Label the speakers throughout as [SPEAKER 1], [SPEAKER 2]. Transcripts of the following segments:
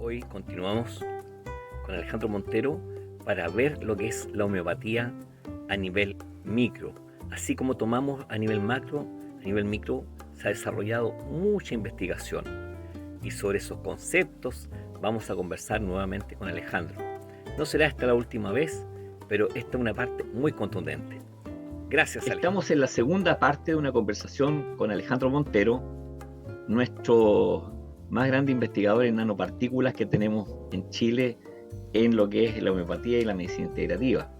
[SPEAKER 1] Hoy continuamos con Alejandro Montero para ver lo que es la homeopatía a nivel micro. Así como tomamos a nivel macro, a nivel micro se ha desarrollado mucha investigación y sobre esos conceptos vamos a conversar nuevamente con Alejandro. No será esta la última vez, pero esta es una parte muy contundente. Gracias, Alejandro.
[SPEAKER 2] Estamos en la segunda parte de una conversación con Alejandro Montero, nuestro más grande investigador en nanopartículas que tenemos en Chile en lo que es la homeopatía y la medicina integrativa.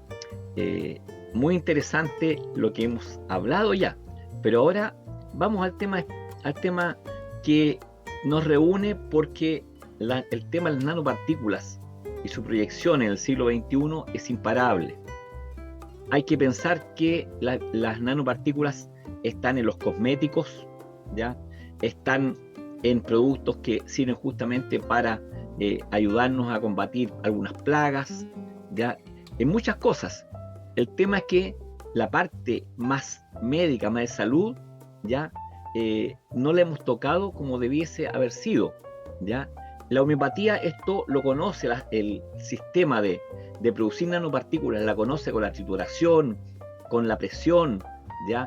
[SPEAKER 2] Muy interesante lo que hemos hablado ya, pero ahora vamos al tema que nos reúne porque el tema de las nanopartículas y su proyección en el siglo XXI es imparable. Hay que pensar que las nanopartículas están en los cosméticos, ¿ya? Están en productos que sirven justamente para ayudarnos a combatir algunas plagas, ¿ya? En muchas cosas. El tema es que la parte más médica, más de salud, ¿ya? No la hemos tocado como debiese haber sido, ¿ya? La homeopatía esto lo conoce, el sistema de producir nanopartículas, la conoce con la trituración, con la presión, ¿ya?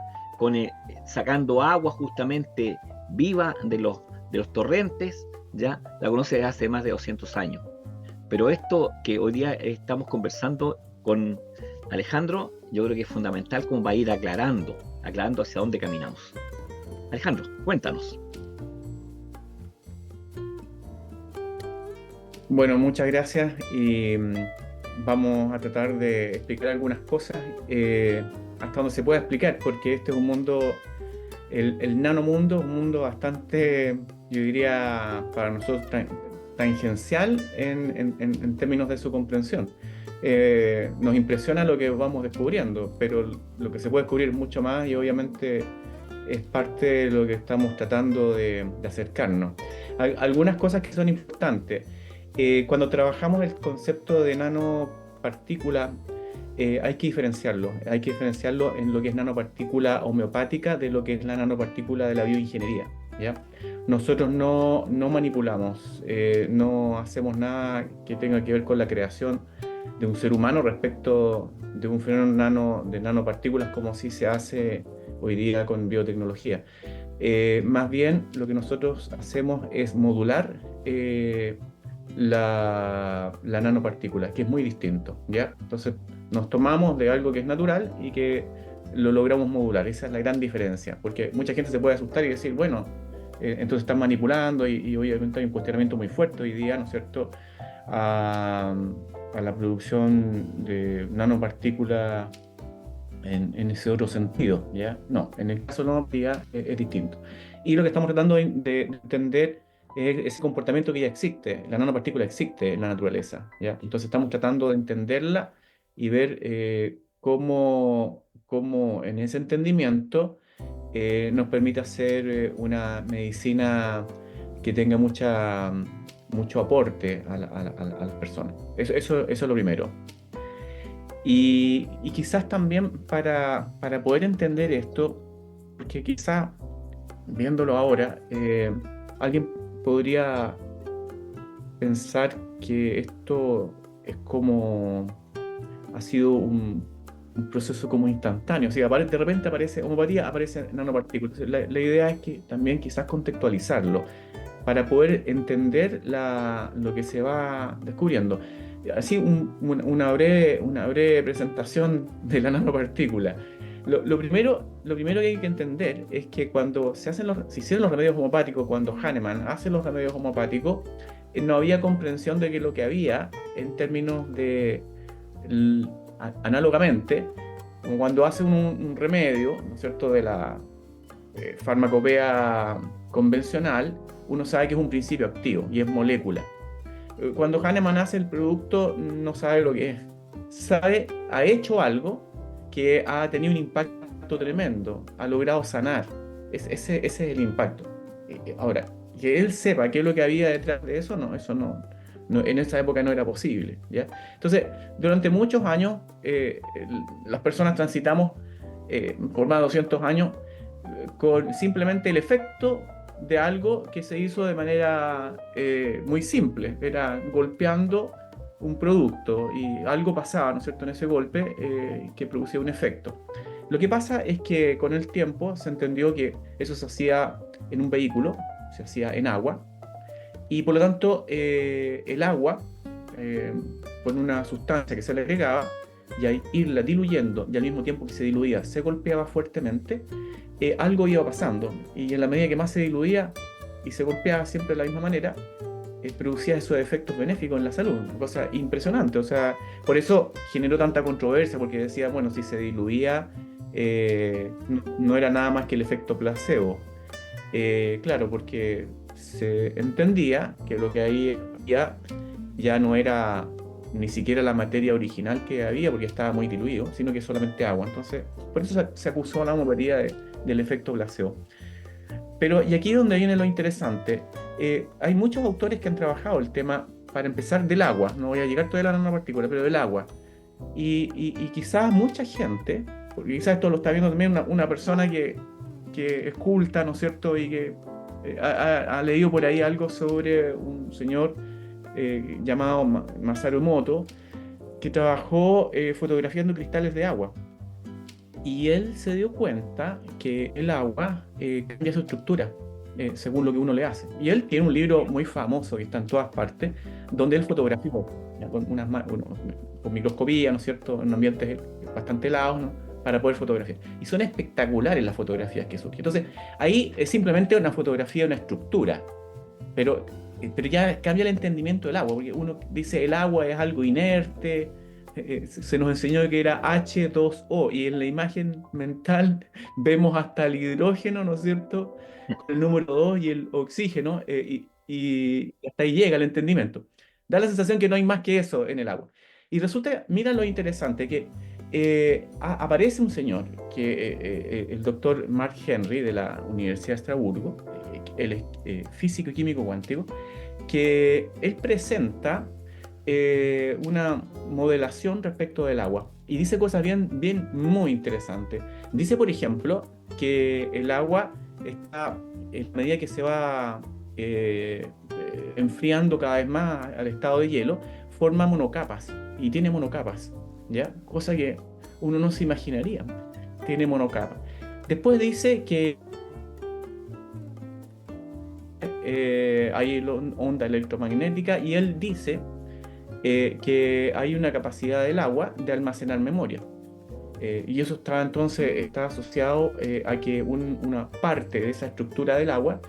[SPEAKER 2] Sacando agua justamente viva de los torrentes, ¿ya? La conoce desde hace más de 200 años. Pero esto que hoy día estamos conversando con Alejandro, yo creo que es fundamental como para ir aclarando hacia dónde caminamos. Alejandro, cuéntanos.
[SPEAKER 3] Bueno, muchas gracias y vamos a tratar de explicar algunas cosas hasta donde se pueda explicar, porque este es un mundo, el nanomundo, un mundo bastante, yo diría, para nosotros tangencial en términos de su comprensión. Nos impresiona lo que vamos descubriendo, pero lo que se puede descubrir mucho más y obviamente es parte de lo que estamos tratando de acercarnos. Algunas cosas que son importantes. Cuando trabajamos el concepto de nanopartícula, hay que diferenciarlo. Hay que diferenciarlo en lo que es nanopartícula homeopática de lo que es la nanopartícula de la bioingeniería, ¿ya? Nosotros no manipulamos, no hacemos nada que tenga que ver con la creación de un ser humano respecto de un fenómeno de nanopartículas como sí se hace hoy día con biotecnología. Más bien lo que nosotros hacemos es modular la nanopartícula, que es muy distinto, ¿ya? Entonces nos tomamos de algo que es natural y que lo logramos modular. Esa es la gran diferencia, porque mucha gente se puede asustar y decir, bueno, entonces están manipulando y obviamente hay un cuestionamiento muy fuerte hoy día, ¿no es cierto?, a la producción de nanopartículas en ese otro sentido, ¿ya? No, en el caso de la homeopatía es distinto. Y lo que estamos tratando de entender es ese comportamiento que ya existe, la nanopartícula existe en la naturaleza, ¿ya? Entonces estamos tratando de entenderla y ver cómo en ese entendimiento nos permite hacer una medicina que tenga mucho aporte a las personas. Eso es lo primero. Y quizás también para poder entender esto, porque quizás viéndolo ahora, alguien podría pensar que esto es como ha sido un proceso como instantáneo. O sea, de repente aparece homeopatía, aparece nanopartículas. La idea es que también quizás contextualizarlo para poder entender lo que se va descubriendo. Así una breve presentación de la nanopartícula. Lo primero que hay que entender es que cuando se hicieron los remedios homopáticos, cuando Hahnemann hace los remedios homopáticos, no había comprensión de que lo que había en términos de análogamente, como cuando hace un remedio, ¿no es cierto?, de la farmacopea convencional, uno sabe que es un principio activo y es molécula. Cuando Hahnemann hace el producto, no sabe lo que es. Ha hecho algo que ha tenido un impacto tremendo, ha logrado sanar. Ese es el impacto. Ahora, que él sepa qué es lo que había detrás de eso no, en esa época no era posible, ¿ya? Entonces, durante muchos años, las personas transitamos por más de 200 años con simplemente el efecto de algo que se hizo de manera muy simple, era golpeando un producto y algo pasaba, ¿no es cierto?, en ese golpe que producía un efecto. Lo que pasa es que con el tiempo se entendió que eso se hacía en un vehículo, se hacía en agua, y por lo tanto el agua, con una sustancia que se le agregaba, y al irla diluyendo, y al mismo tiempo que se diluía, se golpeaba fuertemente, algo iba pasando, y en la medida que más se diluía y se golpeaba siempre de la misma manera, producía esos efectos benéficos en la salud, una cosa impresionante. O sea, por eso generó tanta controversia, porque decía, bueno, si se diluía, no era nada más que el efecto placebo. Claro, porque se entendía que lo que ahí ya no era ni siquiera la materia original que había, porque estaba muy diluido, sino que solamente agua. Entonces, por eso se acusó a la homeopatía del efecto placebo. Pero, y aquí es donde viene lo interesante, hay muchos autores que han trabajado el tema, para empezar, del agua. No voy a llegar todavía a la nanopartícula, pero del agua. Y quizás mucha gente, porque quizás esto lo está viendo también una persona que es culta, ¿no es cierto? Y que ha leído por ahí algo sobre un señor llamado Masaru Emoto, que trabajó fotografiando cristales de agua. Y él se dio cuenta que el agua cambia su estructura según lo que uno le hace. Y él tiene un libro muy famoso que está en todas partes, donde él fotografió con microscopía, ¿no es cierto?, en ambientes bastante helados, ¿no?, para poder fotografiar. Y son espectaculares las fotografías que surgen. Entonces, ahí es simplemente una fotografía de una estructura, pero ya cambia el entendimiento del agua, porque uno dice el agua es algo inerte. Se nos enseñó que era H2O, y en la imagen mental vemos hasta el hidrógeno, ¿no es cierto?, con el número 2 y el oxígeno, y hasta ahí llega el entendimiento. Da la sensación que no hay más que eso en el agua. Y resulta, mira lo interesante, que aparece un señor, el doctor Mark Henry de la Universidad de Estrasburgo, él es físico y químico cuántico, que él presenta una modelación respecto del agua, y dice cosas bien muy interesantes. Dice, por ejemplo, que el agua está, en medida que se va enfriando cada vez más al estado de hielo, forma monocapas, y tiene monocapas, ¿ya? Cosa que uno no se imaginaría. Tiene monocapas. Después dice que hay onda electromagnética, y él dice que hay una capacidad del agua de almacenar memoria. Y eso está asociado a que una parte de esa estructura del agua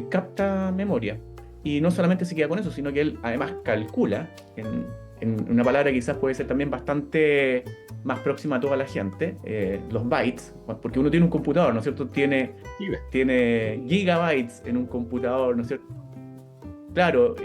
[SPEAKER 3] capta memoria. Y no solamente se queda con eso, sino que él además calcula, en una palabra que quizás puede ser también bastante más próxima a toda la gente, los bytes, porque uno tiene un computador, ¿no es cierto? Tiene gigabytes en un computador, ¿no es cierto? Claro,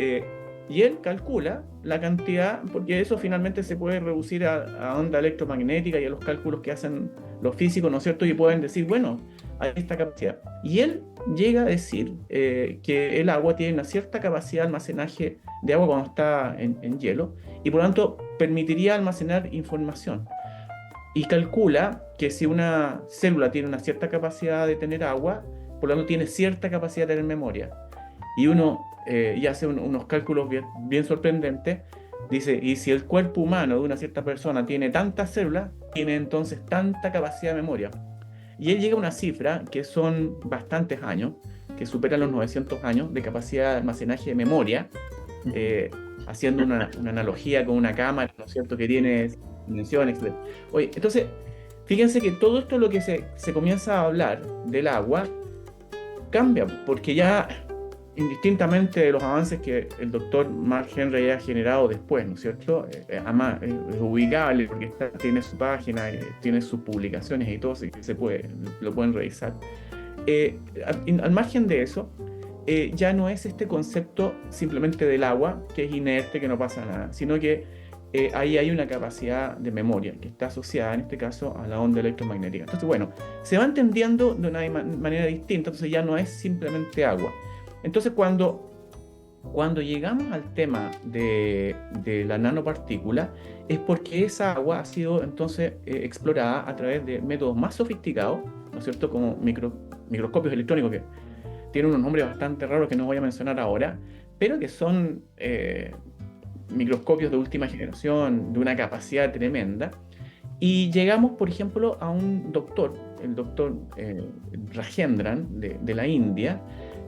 [SPEAKER 3] y él calcula la cantidad, porque eso finalmente se puede reducir a onda electromagnética y a los cálculos que hacen los físicos, ¿no es cierto? Y pueden decir, bueno, hay esta capacidad. Y él llega a decir que el agua tiene una cierta capacidad de almacenaje de agua cuando está en hielo, y por lo tanto permitiría almacenar información. Y calcula que si una célula tiene una cierta capacidad de tener agua, por lo tanto tiene cierta capacidad de tener memoria. Y uno y hace unos cálculos bien sorprendentes. Dice, y si el cuerpo humano de una cierta persona tiene tantas células, tiene entonces tanta capacidad de memoria. Y él llega a una cifra que son bastantes años, que superan los 900 años de capacidad de almacenaje de memoria, haciendo una analogía con una cámara, ¿no es cierto?, que tiene dimensiones, etc. Oye, entonces, fíjense que todo esto, lo que se comienza a hablar del agua, cambia, porque ya, indistintamente de los avances que el doctor Mark Henry ha generado después, ¿no es cierto? Además, es ubicable porque tiene su página, tiene sus publicaciones y todo, así que lo pueden revisar. Al margen de eso, ya no es este concepto simplemente del agua, que es inerte, que no pasa nada, sino que ahí hay una capacidad de memoria que está asociada, en este caso, a la onda electromagnética. Entonces, bueno, se va entendiendo de una manera distinta, entonces ya no es simplemente agua. Entonces, cuando llegamos al tema de la nanopartícula, es porque esa agua ha sido entonces explorada a través de métodos más sofisticados, ¿no es cierto?, como microscopios electrónicos, que tienen unos nombres bastante raros que no voy a mencionar ahora, pero que son microscopios de última generación, de una capacidad tremenda. Y llegamos, por ejemplo, a un doctor, el doctor Rajendran de la India,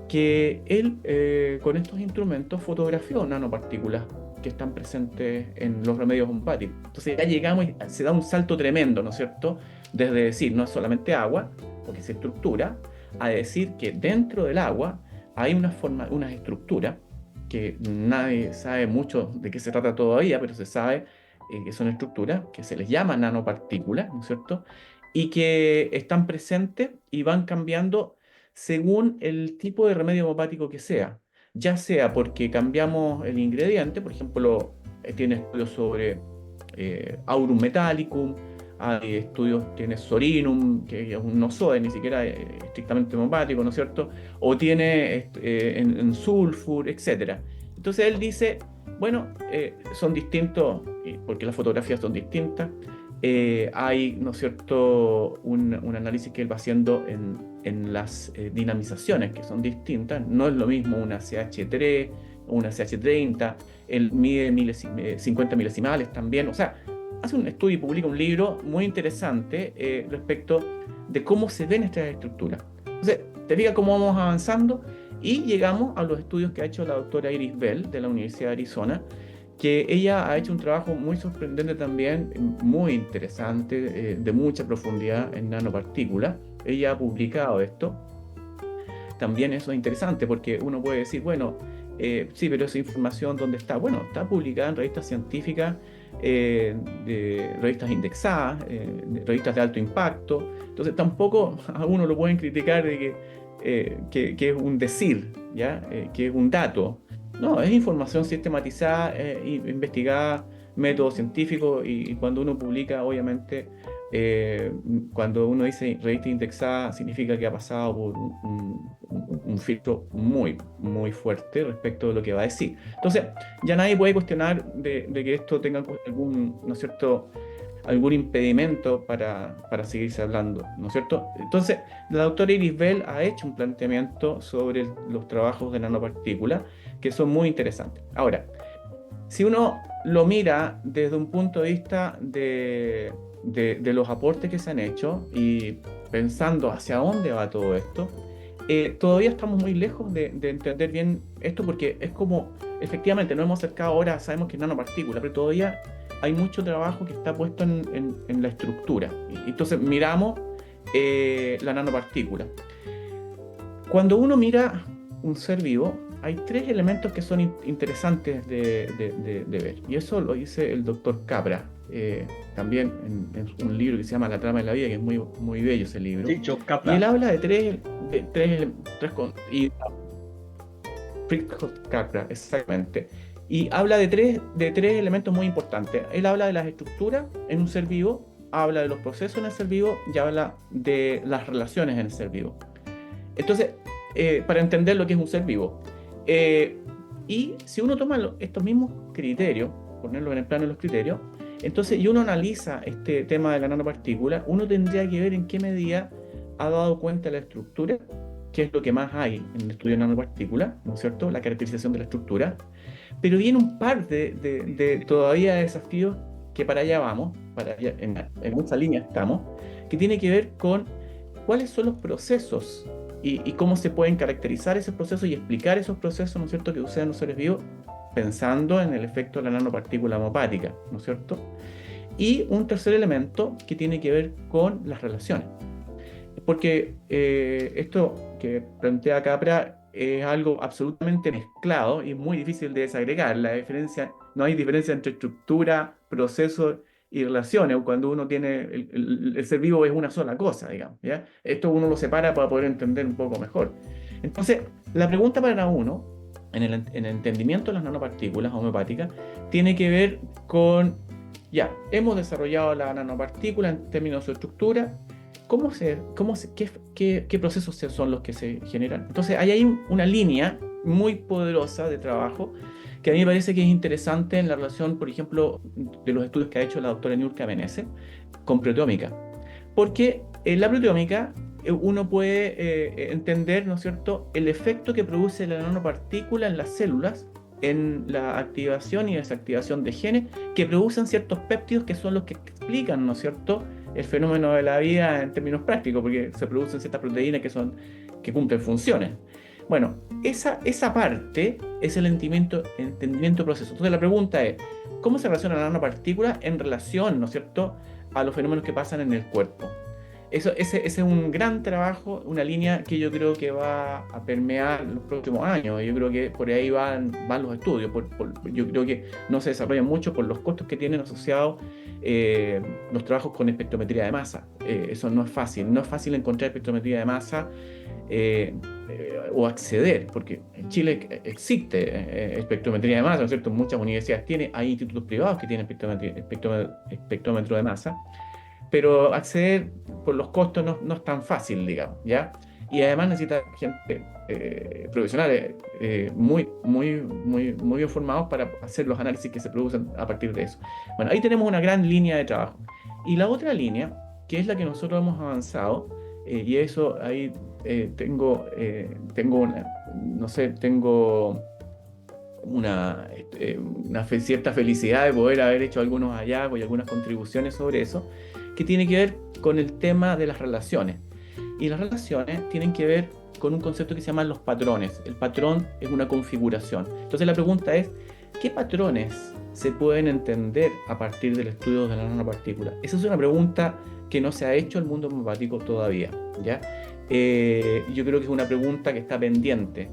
[SPEAKER 3] que él con estos instrumentos fotografió nanopartículas que están presentes en los remedios homeopáticos. Entonces ya llegamos y se da un salto tremendo, ¿no es cierto? Desde decir, no es solamente agua, porque se estructura, a decir que dentro del agua hay unas estructuras que nadie sabe mucho de qué se trata todavía, pero se sabe que son estructuras que se les llama nanopartículas, ¿no es cierto? Y que están presentes y van cambiando según el tipo de remedio homeopático que sea. Ya sea porque cambiamos el ingrediente, por ejemplo, tiene estudios sobre aurum metallicum, hay estudios, tiene sorinum, que es un no soe, ni siquiera estrictamente homeopático, ¿no es cierto? O tiene en sulfur, etc. Entonces él dice, bueno, son distintos, porque las fotografías son distintas. Hay, ¿no es cierto?, un análisis que él va haciendo en las dinamizaciones, que son distintas. No es lo mismo una CH3 o una CH30, él mide 50 milesimales también. O sea, hace un estudio y publica un libro muy interesante respecto de cómo se ven estas estructuras. Entonces, te fijas cómo vamos avanzando y llegamos a los estudios que ha hecho la doctora Iris Bell de la Universidad de Arizona, que ella ha hecho un trabajo muy sorprendente también, muy interesante, de mucha profundidad en nanopartículas. Ella ha publicado esto. También eso es interesante porque uno puede decir, bueno, sí, pero esa información, ¿dónde está? Bueno, está publicada en revistas científicas, de revistas indexadas, de revistas de alto impacto. Entonces tampoco a uno lo pueden criticar de que es un decir, ¿ya? Que es un dato. No, es información sistematizada, investigada, método científico, y cuando uno publica, obviamente, cuando uno dice revista indexada, significa que ha pasado por un filtro muy, muy fuerte respecto de lo que va a decir. Entonces, ya nadie puede cuestionar de que esto tenga algún, ¿no es cierto?, algún impedimento para seguirse hablando, ¿no es cierto? Entonces, la doctora Iris Bell ha hecho un planteamiento sobre los trabajos de nanopartículas que son muy interesantes. Ahora, si uno lo mira desde un punto de vista de los aportes que se han hecho y pensando hacia dónde va todo esto, todavía estamos muy lejos de entender bien esto, porque es como, efectivamente, nos hemos acercado ahora, sabemos que es nanopartícula, pero todavía hay mucho trabajo que está puesto en la estructura. Y entonces miramos la nanopartícula. Cuando uno mira un ser vivo, hay tres elementos que son interesantes de ver. Y eso lo dice el doctor Capra, también en un libro que se llama La trama de la vida, que es muy, muy bello ese libro.
[SPEAKER 2] Dicho Capra.
[SPEAKER 3] Y él habla de tres Capra, exactamente. Y habla de tres elementos muy importantes. Él habla de las estructuras en un ser vivo, habla de los procesos en el ser vivo y habla de las relaciones en el ser vivo. Entonces, para entender lo que es un ser vivo. Y si uno toma estos mismos criterios, ponerlo en el plano de los criterios, entonces, y uno analiza este tema de la nanopartícula, uno tendría que ver en qué medida ha dado cuenta de la estructura, que es lo que más hay en el estudio de nanopartículas, ¿no es cierto?, la caracterización de la estructura. Pero viene un par de todavía desafíos que para allá vamos, en esa línea estamos, que tiene que ver con cuáles son los procesos y cómo se pueden caracterizar esos procesos y explicar esos procesos, ¿no es cierto?, que suceden en los seres vivos, pensando en el efecto de la nanopartícula homopática, ¿no es cierto? Y un tercer elemento que tiene que ver con las relaciones. Porque esto que plantea Capra es algo absolutamente mezclado y muy difícil de desagregar. No hay diferencia entre estructura, proceso y relaciones. Cuando uno tiene el ser vivo es una sola cosa, digamos, ¿ya? Esto uno lo separa para poder entender un poco mejor. Entonces, la pregunta para uno, en el entendimiento de las nanopartículas homeopáticas, tiene que ver con, ya, hemos desarrollado la nanopartícula en términos de su estructura. ¿Qué procesos son los que se generan? Entonces, ahí hay una línea muy poderosa de trabajo que a mí me parece que es interesante en la relación, por ejemplo, de los estudios que ha hecho la doctora Niurka Benesse con proteómica. Porque la proteómica uno puede entender, ¿no es cierto?, el efecto que produce la nanopartícula en las células, en la activación y desactivación de genes que producen ciertos péptidos que son los que explican, ¿no es cierto?, el fenómeno de la vida en términos prácticos, porque se producen ciertas proteínas que cumplen funciones. Bueno, esa parte es el entendimiento proceso. Entonces la pregunta es, ¿cómo se relaciona la nanopartícula en relación, ¿no es cierto?, a los fenómenos que pasan en el cuerpo? Ese es un gran trabajo, una línea que yo creo que va a permear los próximos años. Yo creo que por ahí van los estudios. Yo creo que no se desarrollan mucho por los costos que tienen asociados los trabajos con espectrometría de masa. Eso no es fácil. No es fácil encontrar espectrometría de masa o acceder, porque en Chile existe espectrometría de masa, ¿no es cierto? Muchas universidades tienen, hay institutos privados que tienen espectrómetro de masa. Pero acceder por los costos no es tan fácil, digamos, ¿ya? Y además necesita gente profesionales muy bien formados para hacer los análisis que se producen a partir de eso. Bueno, ahí tenemos una gran línea de trabajo. Y la otra línea, que es la que nosotros hemos avanzado, y eso ahí tengo una cierta felicidad de poder haber hecho algunos hallazgos y algunas contribuciones sobre eso, que tiene que ver con el tema de las relaciones. Y las relaciones tienen que ver con un concepto que se llama los patrones. El patrón es una configuración. Entonces la pregunta es, ¿qué patrones se pueden entender a partir del estudio de la nanopartícula? Esa es una pregunta que no se ha hecho en el mundo homeopático todavía, ¿ya? Yo creo que es una pregunta que está pendiente.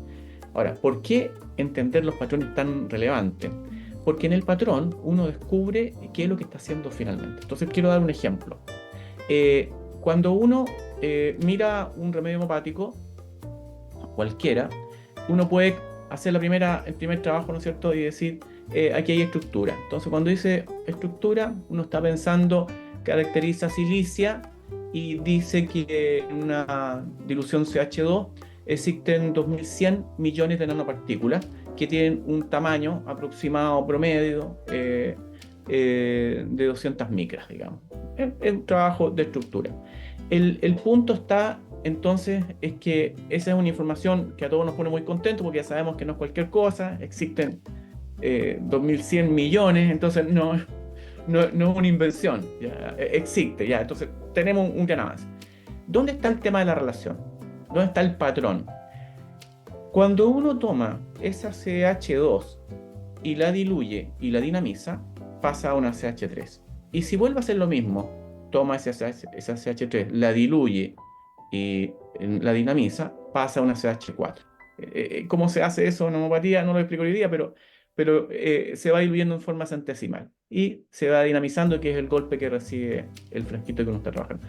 [SPEAKER 3] Ahora, ¿por qué entender los patrones es tan relevante? Porque en el patrón uno descubre qué es lo que está haciendo finalmente. Entonces quiero dar un ejemplo. Cuando uno mira un remedio homeopático, cualquiera, uno puede hacer el primer trabajo, ¿no es cierto?, y decir, aquí hay estructura. Entonces cuando dice estructura, uno está pensando, caracteriza silicia y dice que en una dilución CH2 existen 2100 millones de nanopartículas que tienen un tamaño aproximado promedio de 200 micras, digamos. Es un trabajo de estructura. El punto está, entonces, es que esa es una información que a todos nos pone muy contentos porque ya sabemos que no es cualquier cosa, existen 2100 millones, entonces no es una invención, ya, existe, ya, entonces tenemos un gran avance. ¿Dónde está el tema de la relación? ¿Dónde está el patrón? Cuando uno toma esa CH2 y la diluye y la dinamiza, pasa a una CH3. Y si vuelve a hacer lo mismo, toma esa CH3, la diluye y la dinamiza, pasa a una CH4. ¿Cómo se hace eso en homeopatía? No lo explico hoy día, pero se va diluyendo en forma centesimal y se va dinamizando, que es el golpe que recibe el frasquito que uno está trabajando.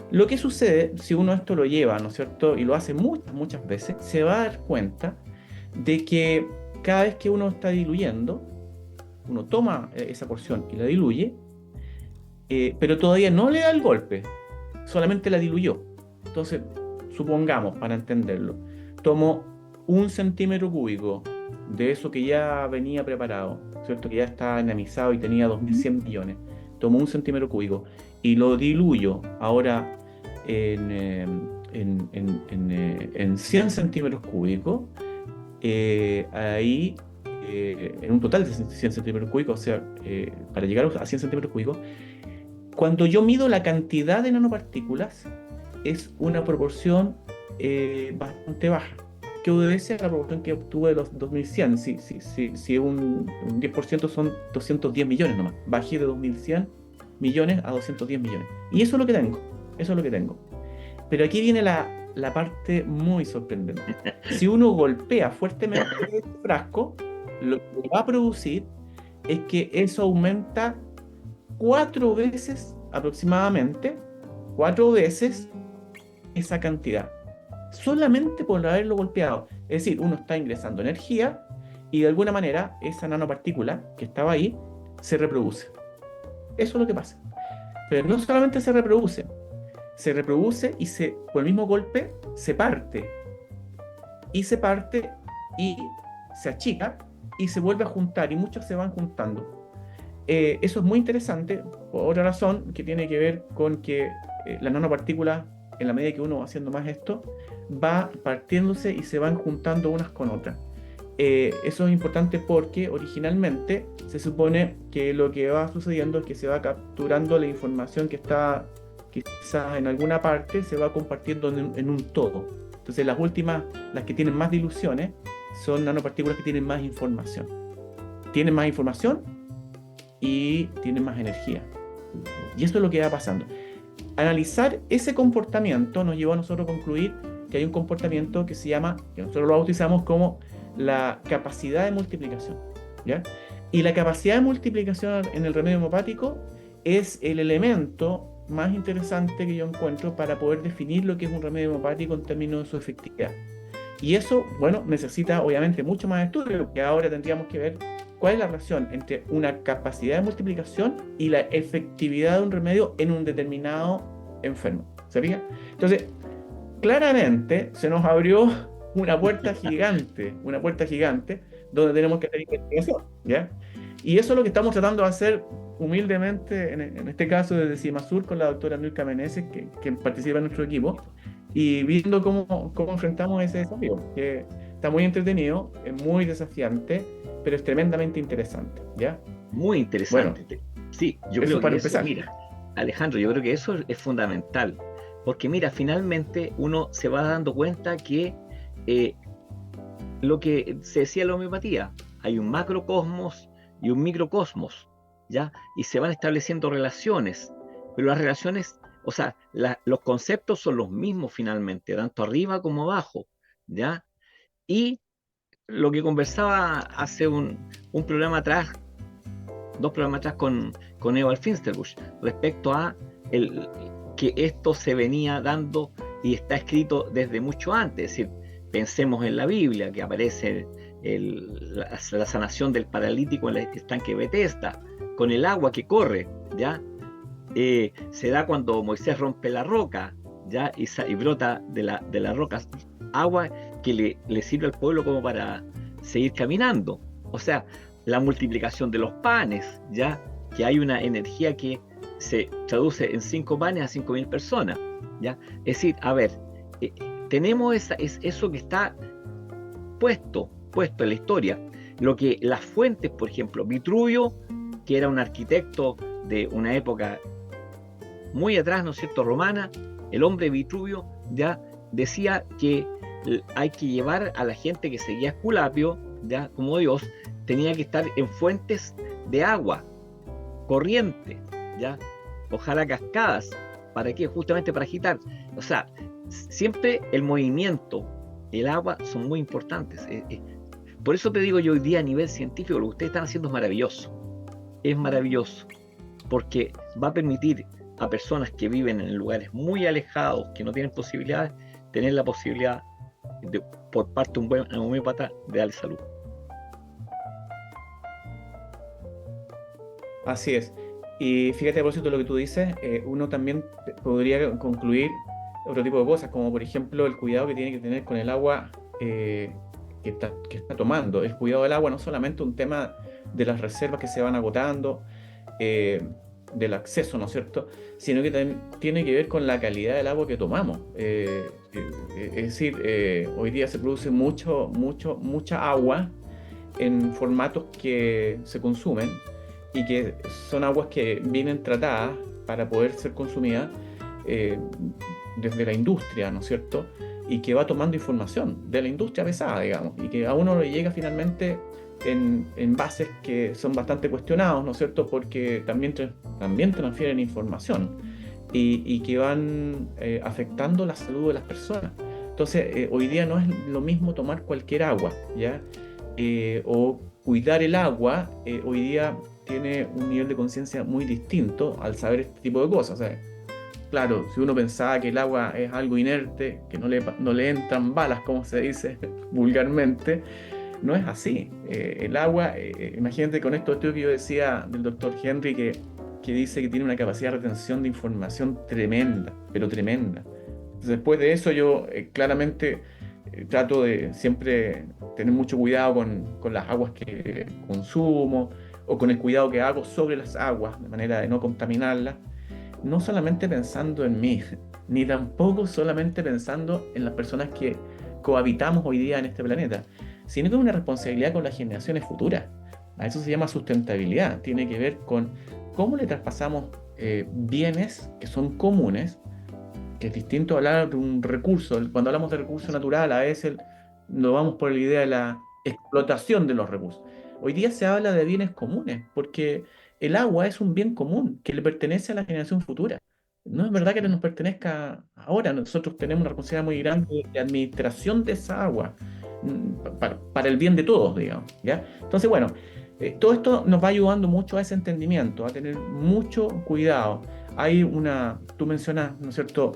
[SPEAKER 3] Lo que sucede, si uno esto lo lleva, ¿no es cierto?, y lo hace muchas veces, se va a dar cuenta de que cada vez que uno está diluyendo, uno toma esa porción y la diluye, pero todavía no le da el golpe, solamente la diluyó. Entonces, supongamos, para entenderlo, tomo 1 centímetro cúbico de eso que ya venía preparado, ¿cierto?, que ya está dinamizado y tenía 2100 millones, tomo 1 centímetro cúbico y lo diluyo ahora en 100 centímetros cúbicos, ahí en un total de 100 centímetros cúbicos, o sea, para llegar a 100 centímetros cúbicos, cuando yo mido la cantidad de nanopartículas, es una proporción bastante baja, que obedece a la proporción que obtuve de los 2100. Si un 10% son 210 millones nomás, bajé de 2100 millones a 210 millones. Y eso es lo que tengo. Pero aquí viene la parte muy sorprendente. Si uno golpea fuertemente el frasco, lo que va a producir es que eso aumenta 4 veces aproximadamente, 4 veces esa cantidad, solamente por haberlo golpeado. Es decir, uno está ingresando energía y de alguna manera esa nanopartícula que estaba ahí se reproduce. Eso es lo que pasa. Pero no solamente se reproduce y con el mismo golpe se parte. Y se parte y se achica y se vuelve a juntar y muchos se van juntando. Eso es muy interesante por otra razón que tiene que ver con que las nanopartículas en la medida que uno va haciendo más esto, va partiéndose y se van juntando unas con otras. Eso es importante porque originalmente se supone que lo que va sucediendo es que se va capturando la información que está quizás en alguna parte, se va compartiendo en un todo. Entonces las últimas, las que tienen más diluciones, son nanopartículas que tienen más información. Tienen más información y tienen más energía. Y eso es lo que va pasando. Analizar ese comportamiento nos llevó a nosotros a concluir que hay un comportamiento que se llama, que nosotros lo bautizamos como la capacidad de multiplicación, ¿ya? Y la capacidad de multiplicación en el remedio homeopático es el elemento más interesante que yo encuentro para poder definir lo que es un remedio homeopático en términos de su efectividad. Y eso, bueno, necesita obviamente mucho más estudio, que ahora tendríamos que ver cuál es la relación entre una capacidad de multiplicación y la efectividad de un remedio en un determinado enfermo. ¿Se fija? Entonces, claramente se nos abrió una puerta gigante, donde tenemos que hacer investigación, ¿ya? Y eso es lo que estamos tratando de hacer humildemente, en este caso desde CIMASUR, con la doctora Nilka Meneses, que participa en nuestro equipo, y viendo cómo enfrentamos ese desafío, que está muy entretenido, es muy desafiante, pero es tremendamente interesante, ¿ya?
[SPEAKER 2] Muy interesante. Bueno, sí, yo creo
[SPEAKER 3] para
[SPEAKER 2] que
[SPEAKER 3] empezar.
[SPEAKER 2] Eso, mira, Alejandro, yo creo que eso es fundamental, porque mira, finalmente uno se va dando cuenta que lo que se decía en la homeopatía, hay un macrocosmos y un microcosmos, ¿ya? Y se van estableciendo relaciones, pero las relaciones, o sea, los conceptos son los mismos finalmente, tanto arriba como abajo, ¿ya? Y lo que conversaba hace un programa atrás, 2 programas atrás con Ewald Finsterbusch, respecto a que esto se venía dando y está escrito desde mucho antes, es decir, pensemos en la Biblia, que aparece la sanación del paralítico en el estanque de Betesda, con el agua que corre, ¿ya? Se da cuando Moisés rompe la roca, ¿ya? Y brota de la roca agua que le sirve al pueblo como para seguir caminando. O sea, la multiplicación de los panes, ¿ya? Que hay una energía que se traduce en 5 panes a 5.000 personas, ¿ya? Es decir, a ver, tenemos eso que está puesto en la historia. Lo que las fuentes, por ejemplo, Vitruvio, que era un arquitecto de una época muy atrás, ¿no es cierto?, romana, el hombre Vitruvio ya decía que hay que llevar a la gente que seguía a Esculapio, ya como Dios, tenía que estar en fuentes de agua corriente, ya, ojalá cascadas. ¿Para qué? Justamente para agitar. O sea, siempre el movimiento, el agua son muy importantes. Por eso te digo yo hoy día a nivel científico, lo que ustedes están haciendo es maravilloso, porque va a permitir a personas que viven en lugares muy alejados, que no tienen posibilidades, tener la posibilidad por parte de un buen homeópata de darle salud.
[SPEAKER 3] Así es. Y fíjate a propósito de lo que tú dices, uno también podría concluir otro tipo de cosas, como por ejemplo el cuidado que tiene que tener con el agua que está tomando. El cuidado del agua no solamente un tema de las reservas que se van agotando, del acceso, ¿no es cierto?, sino que también tiene que ver con la calidad del agua que tomamos. Es decir, hoy día se produce mucha agua en formatos que se consumen y que son aguas que vienen tratadas para poder ser consumidas desde la industria, ¿no es cierto?, y que va tomando información de la industria pesada, digamos, y que a uno le llega finalmente en envases que son bastante cuestionados, ¿no es cierto?, porque también transfieren información y que van afectando la salud de las personas. Entonces, hoy día no es lo mismo tomar cualquier agua, ¿ya? O cuidar el agua, hoy día tiene un nivel de conciencia muy distinto al saber este tipo de cosas. O sea, claro, si uno pensaba que el agua es algo inerte, que no le entran balas, como se dice vulgarmente, no es así. El agua, imagínate con esto que yo decía del doctor Henry, que dice que tiene una capacidad de retención de información tremenda, pero tremenda. Entonces, después de eso yo claramente trato de siempre tener mucho cuidado con las aguas que consumo, o con el cuidado que hago sobre las aguas, de manera de no contaminarlas. no solamente pensando en mí, ni tampoco solamente pensando en las personas que cohabitamos hoy día en este planeta, sino que es una responsabilidad con las generaciones futuras. A eso se llama sustentabilidad. Tiene que ver con cómo le traspasamos bienes que son comunes, que es distinto a hablar de un recurso. Cuando hablamos de recurso natural, a veces nos vamos por la idea de la explotación de los recursos. Hoy día se habla de bienes comunes, porque el agua es un bien común que le pertenece a la generación futura. No es verdad que nos pertenezca ahora. Nosotros tenemos una responsabilidad muy grande de administración de esa agua, para el bien de todos, digamos, ¿ya? Entonces, bueno, todo esto nos va ayudando mucho a ese entendimiento, a tener mucho cuidado. Tú mencionas, ¿no es cierto?,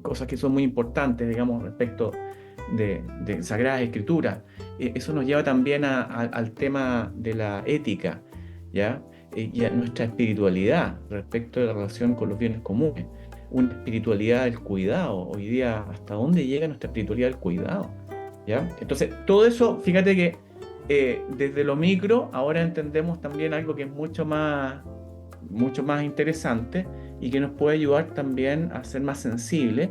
[SPEAKER 3] cosas que son muy importantes, digamos, respecto de Sagradas Escrituras. Eso nos lleva también al tema de la ética, ¿ya? Y a nuestra espiritualidad respecto de la relación con los bienes comunes. Una espiritualidad del cuidado. Hoy día, ¿hasta dónde llega nuestra espiritualidad del cuidado? ¿Ya? Entonces, todo eso, fíjate que desde lo micro, ahora entendemos también algo que es mucho más interesante y que nos puede ayudar también a ser más sensibles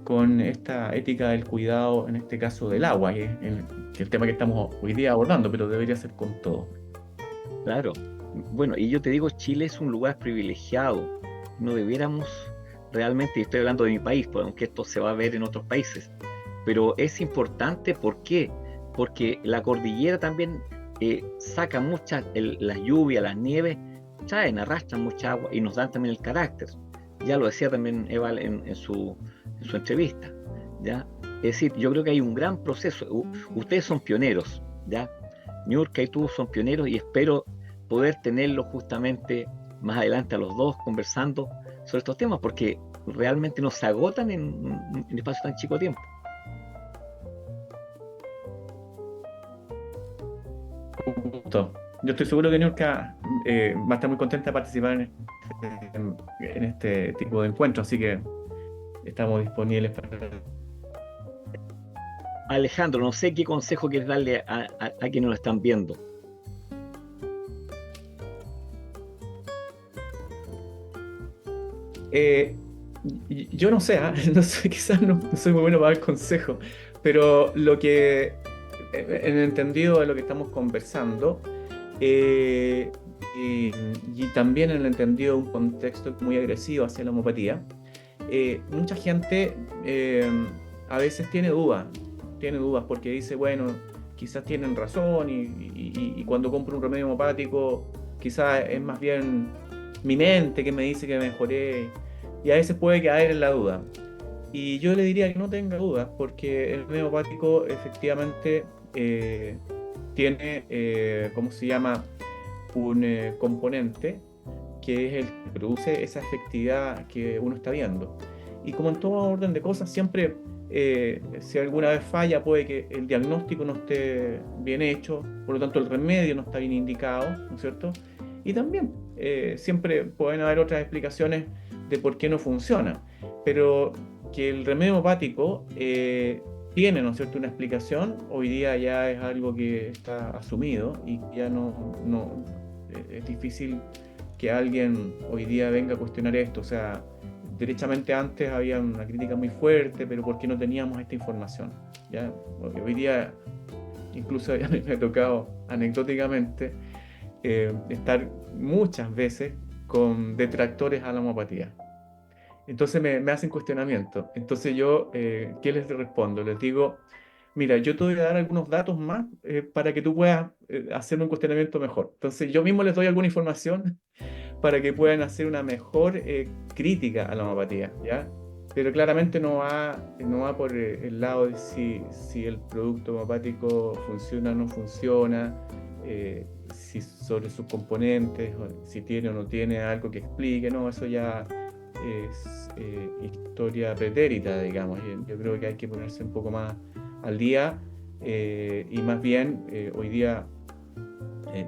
[SPEAKER 3] con esta ética del cuidado, en este caso del agua, que es el tema que estamos hoy día abordando, pero debería ser con todo.
[SPEAKER 2] Claro. Bueno, y yo te digo, Chile es un lugar privilegiado. No debiéramos realmente, y estoy hablando de mi país, pues, aunque esto se va a ver en otros países, pero es importante. ¿Por qué? Porque la cordillera también saca las lluvias, las nieves, arrastran mucha agua y nos dan también el carácter. Ya lo decía también Eval en su entrevista, ¿ya? Es decir, yo creo que hay un gran proceso. Ustedes son pioneros, ¿ya? Niurka y tú son pioneros, y espero poder tenerlos justamente más adelante a los dos conversando sobre estos temas, porque realmente no se agotan en espacio tan chico tiempo.
[SPEAKER 3] Gusto. Yo estoy seguro que Niurka va a estar muy contenta de participar en este tipo de encuentros, así que estamos disponibles para...
[SPEAKER 2] Alejandro, no sé qué consejo quieres darle a quienes nos están viendo.
[SPEAKER 3] Yo no sé, no sé, quizás no soy muy bueno para dar consejos, pero lo que, en el entendido de lo que estamos conversando, y, y también en el entendido de un contexto muy agresivo hacia la homopatía, mucha gente a veces tiene dudas porque dice, bueno, quizás tienen razón y cuando compro un remedio homopático, quizás es más bien mi mente que me dice que mejoré, y a veces puede caer en la duda. Y yo le diría que no tenga dudas, porque el remedio homopático efectivamente tiene, ¿cómo se llama?, un componente que es el que produce esa efectividad que uno está viendo. Y como en todo orden de cosas, siempre, si alguna vez falla, puede que el diagnóstico no esté bien hecho, por lo tanto el remedio no está bien indicado, ¿no es cierto? Y también siempre pueden haber otras explicaciones de por qué no funciona, pero que el remedio homopático tiene, ¿no es cierto?, una explicación, hoy día ya es algo que está asumido y ya no es difícil que alguien hoy día venga a cuestionar esto. O sea, derechamente antes había una crítica muy fuerte, pero ¿por qué no teníamos esta información? ¿Ya? Porque hoy día, incluso a mí me ha tocado anecdóticamente estar muchas veces con detractores a la homopatía. Entonces me hacen cuestionamiento. Entonces yo, ¿qué les respondo? Les digo, mira, yo te voy a dar algunos datos más para que tú puedas hacerme un cuestionamiento mejor. Entonces yo mismo les doy alguna información para que puedan hacer una mejor crítica a la homopatía, ¿ya? Pero claramente no va por el lado de si el producto homopático funciona o no funciona, si sobre sus componentes, si tiene o no tiene algo que explique, no, eso ya es historia pretérita, digamos. Yo creo que hay que ponerse un poco más al día y más bien hoy día,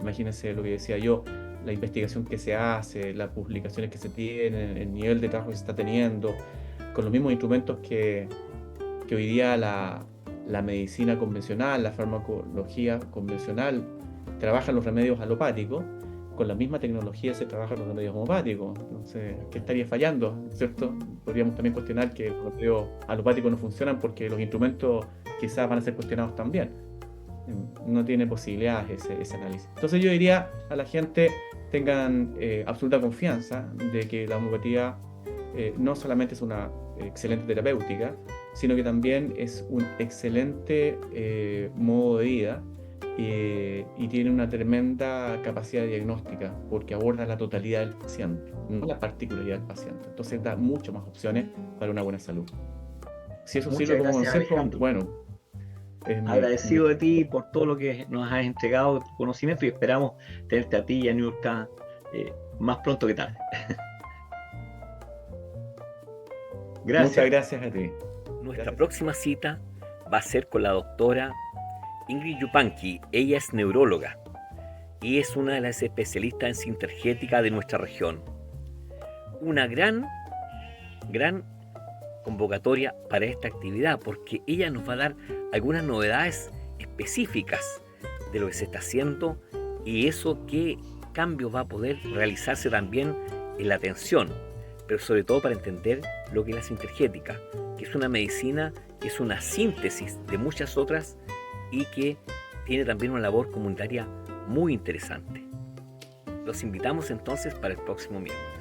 [SPEAKER 3] imagínense lo que decía yo, la investigación que se hace, las publicaciones que se tienen, el nivel de trabajo que se está teniendo, con los mismos instrumentos que hoy día la medicina convencional, la farmacología convencional, trabajan los remedios alopáticos. con la misma tecnología se trabaja con los remedios homopáticos. Entonces, ¿qué estaría fallando? ¿Cierto? Podríamos también cuestionar que los remedios alopáticos no funcionan porque los instrumentos quizás van a ser cuestionados también. No tiene posibilidades ese análisis. Entonces yo diría a la gente, tengan absoluta confianza de que la homeopatía no solamente es una excelente terapéutica, sino que también es un excelente modo de vida y tiene una tremenda capacidad diagnóstica porque aborda la totalidad del paciente, no la particularidad del paciente. Entonces da muchas más opciones para una buena salud. Si eso
[SPEAKER 2] Muchas
[SPEAKER 3] sirve como
[SPEAKER 2] gracias,
[SPEAKER 3] consejo,
[SPEAKER 2] Alejandro.
[SPEAKER 3] bueno,
[SPEAKER 2] Agradecido de ti por todo lo que nos has entregado, tu conocimiento, y esperamos tenerte a ti y a Niurka más pronto que tarde. Gracias.
[SPEAKER 3] Muchas gracias a ti.
[SPEAKER 1] Nuestra
[SPEAKER 3] Gracias.
[SPEAKER 1] próxima cita va a ser con la doctora Ingrid Yupanqui. Ella es neuróloga y es una de las especialistas en sintergética de nuestra región. Una gran convocatoria para esta actividad, porque ella nos va a dar algunas novedades específicas de lo que se está haciendo y eso qué cambio va a poder realizarse también en la atención, pero sobre todo para entender lo que es la sintergética, que es una medicina que es una síntesis de muchas otras y que tiene también una labor comunitaria muy interesante. Los invitamos entonces para el próximo miércoles.